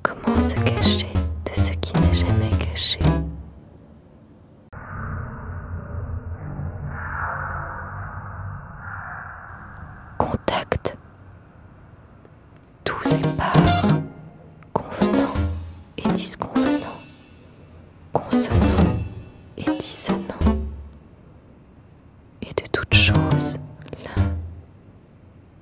Comment se cacher de ce qui n'est jamais caché? Contact tous épars, convenants et disconvenants, consonants et dissonants, et de toutes choses l'un,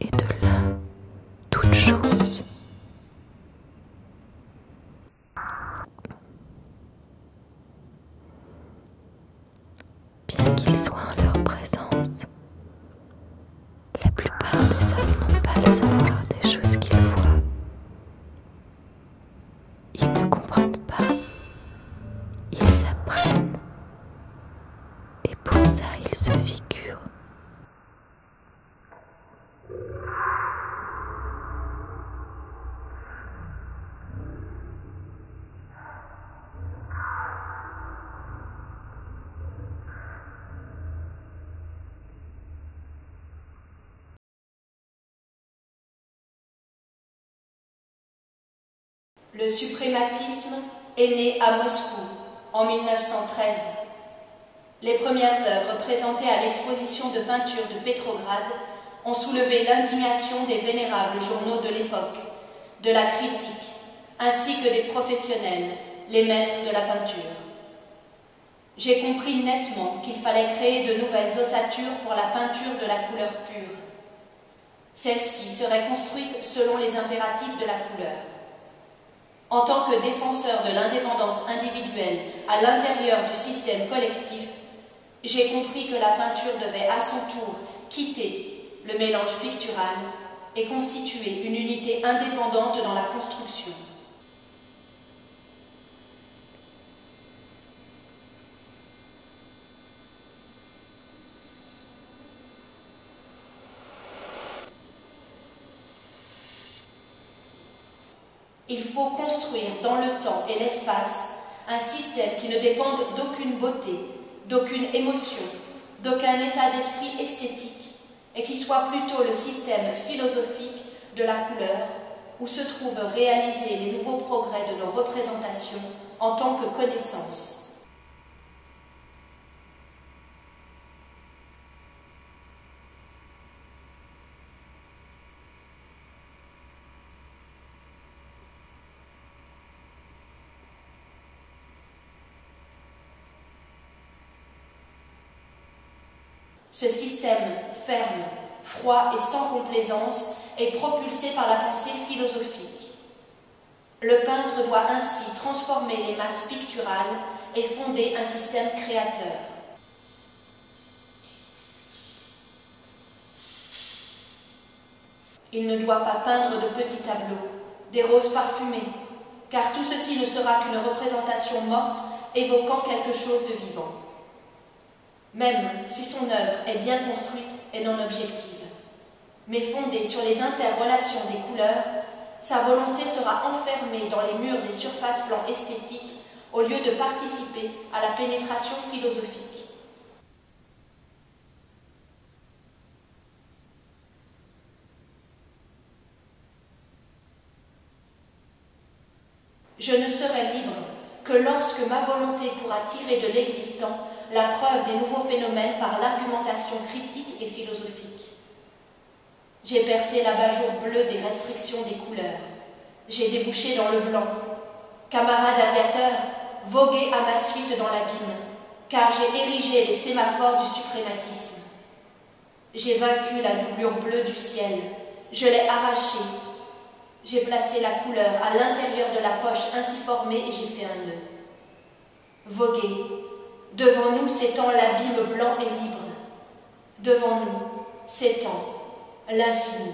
et de l'un toutes choses. Bien qu'ils soient en leur présence, la plupart des hommes n'ont pas le savoir des choses qu'ils voient. Ils ne comprennent pas, ils apprennent, et pour ça ils se figurent. Le suprématisme est né à Moscou en 1913. Les premières œuvres présentées à l'exposition de peinture de Pétrograd ont soulevé l'indignation des vénérables journaux de l'époque, de la critique, ainsi que des professionnels, les maîtres de la peinture. J'ai compris nettement qu'il fallait créer de nouvelles ossatures pour la peinture de la couleur pure. Celle-ci serait construite selon les impératifs de la couleur. En tant que défenseur de l'indépendance individuelle à l'intérieur du système collectif, j'ai compris que la peinture devait à son tour quitter le mélange pictural et constituer une unité indépendante dans la construction. Il faut construire dans le temps et l'espace un système qui ne dépende d'aucune beauté, d'aucune émotion, d'aucun état d'esprit esthétique, et qui soit plutôt le système philosophique de la couleur, où se trouvent réalisés les nouveaux progrès de nos représentations en tant que connaissance. Ce système ferme, froid et sans complaisance est propulsé par la pensée philosophique. Le peintre doit ainsi transformer les masses picturales et fonder un système créateur. Il ne doit pas peindre de petits tableaux, des roses parfumées, car tout ceci ne sera qu'une représentation morte évoquant quelque chose de vivant. Même si son œuvre est bien construite et non objective, mais fondée sur les interrelations des couleurs, sa volonté sera enfermée dans les murs des surfaces plans esthétiques au lieu de participer à la pénétration philosophique. Je ne serai libre que lorsque ma volonté pourra tirer de l'existant la preuve des nouveaux phénomènes par l'argumentation critique et philosophique. J'ai percé l'abat-jour bleu des restrictions des couleurs. J'ai débouché dans le blanc. Camarades aviateurs, voguez à ma suite dans l'abîme, car j'ai érigé les sémaphores du suprématisme. J'ai vaincu la doublure bleue du ciel. Je l'ai arrachée. J'ai placé la couleur à l'intérieur de la poche ainsi formée et j'ai fait un nœud. Voguez. Devant nous s'étend l'abîme blanc et libre. Devant nous s'étend l'infini.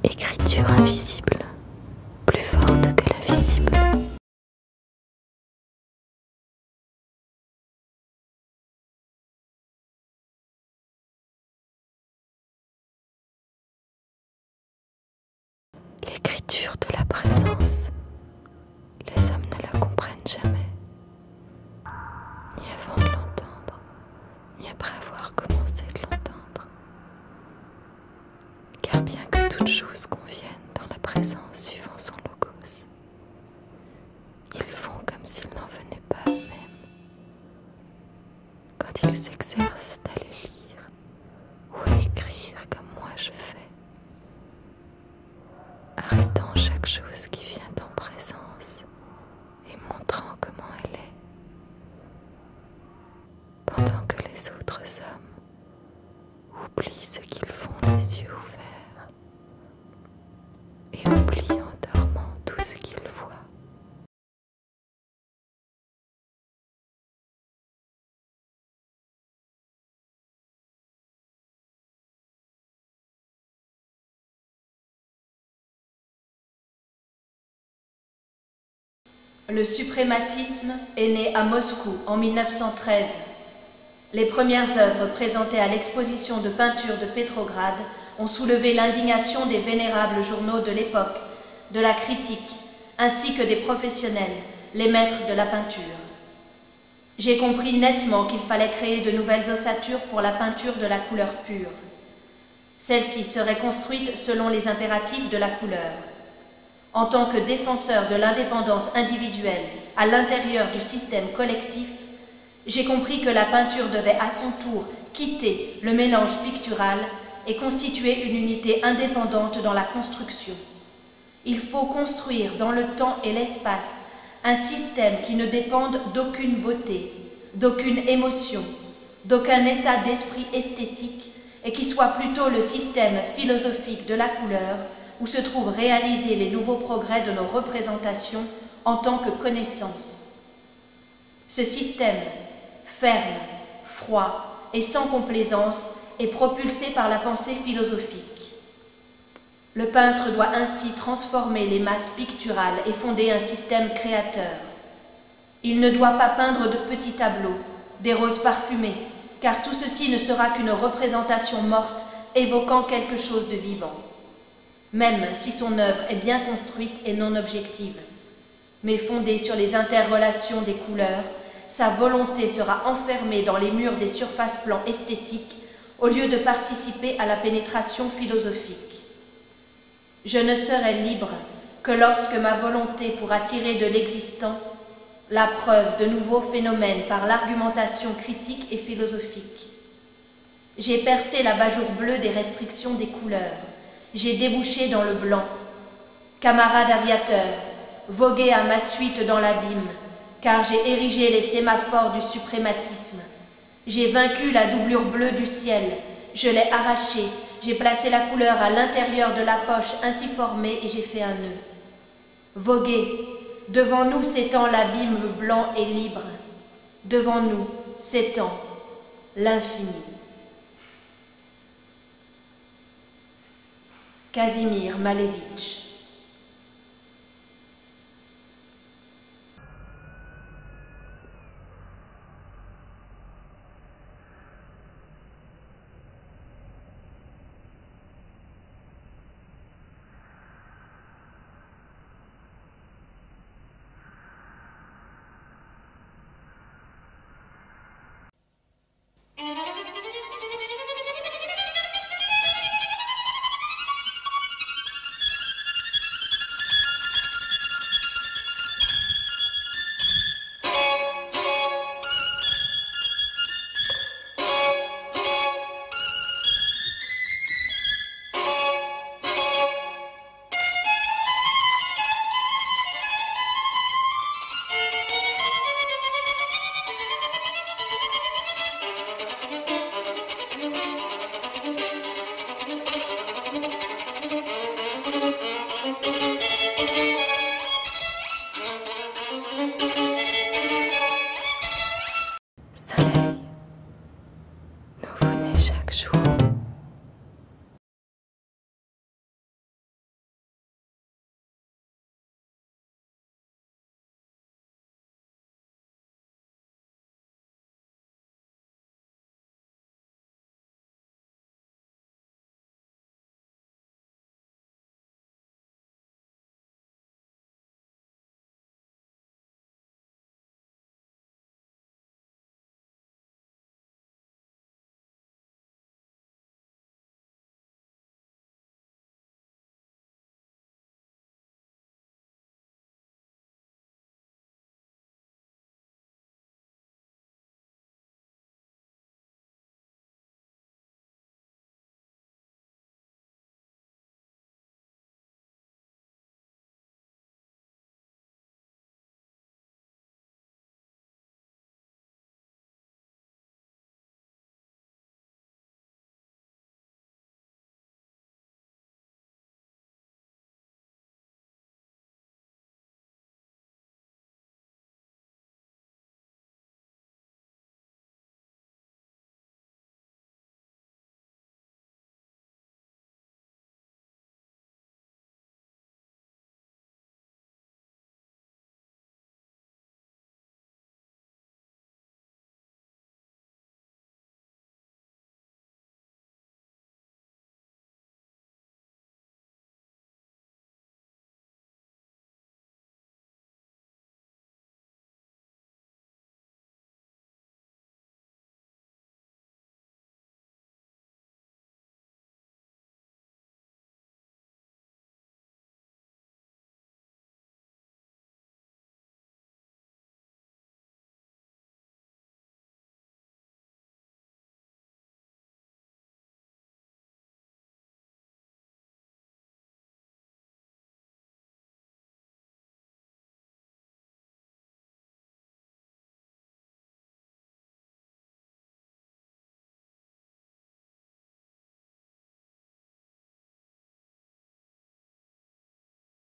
Écriture invisible, plus forte que la visible. L'écriture de la présence, les hommes ne la comprennent jamais. comment elle est, pendant que les autres hommes oublient ce qu'ils font les yeux ouverts et oublient en dormant tout ce qu'ils voient. Le suprématisme est né à Moscou en 1913. Les premières œuvres présentées à l'exposition de peinture de Pétrograd ont soulevé l'indignation des vénérables journaux de l'époque, de la critique, ainsi que des professionnels, les maîtres de la peinture. J'ai compris nettement qu'il fallait créer de nouvelles ossatures pour la peinture de la couleur pure. Celle-ci serait construite selon les impératifs de la couleur. En tant que défenseur de l'indépendance individuelle à l'intérieur du système collectif, j'ai compris que la peinture devait à son tour quitter le mélange pictural et constituer une unité indépendante dans la construction. Il faut construire dans le temps et l'espace un système qui ne dépende d'aucune beauté, d'aucune émotion, d'aucun état d'esprit esthétique et qui soit plutôt le système philosophique de la couleur où se trouvent réalisés les nouveaux progrès de nos représentations en tant que connaissance. Ce système, ferme, froid et sans complaisance, est propulsé par la pensée philosophique. Le peintre doit ainsi transformer les masses picturales et fonder un système créateur. Il ne doit pas peindre de petits tableaux, des roses parfumées, car tout ceci ne sera qu'une représentation morte évoquant quelque chose de vivant. Même si son œuvre est bien construite et non objective, mais fondée sur les interrelations des couleurs, sa volonté sera enfermée dans les murs des surfaces plans esthétiques au lieu de participer à la pénétration philosophique. Je ne serai libre que lorsque ma volonté pourra tirer de l'existant la preuve de nouveaux phénomènes par l'argumentation critique et philosophique. J'ai percé l'abat-jour bleu des restrictions des couleurs. J'ai débouché dans le blanc. Camarades aviateurs, voguez à ma suite dans l'abîme, car j'ai érigé les sémaphores du suprématisme. J'ai vaincu la doublure bleue du ciel, je l'ai arrachée, j'ai placé la couleur à l'intérieur de la poche ainsi formée et j'ai fait un nœud. Voguez, devant nous s'étend l'abîme blanc et libre, devant nous s'étend l'infini. Kazimir Malevich.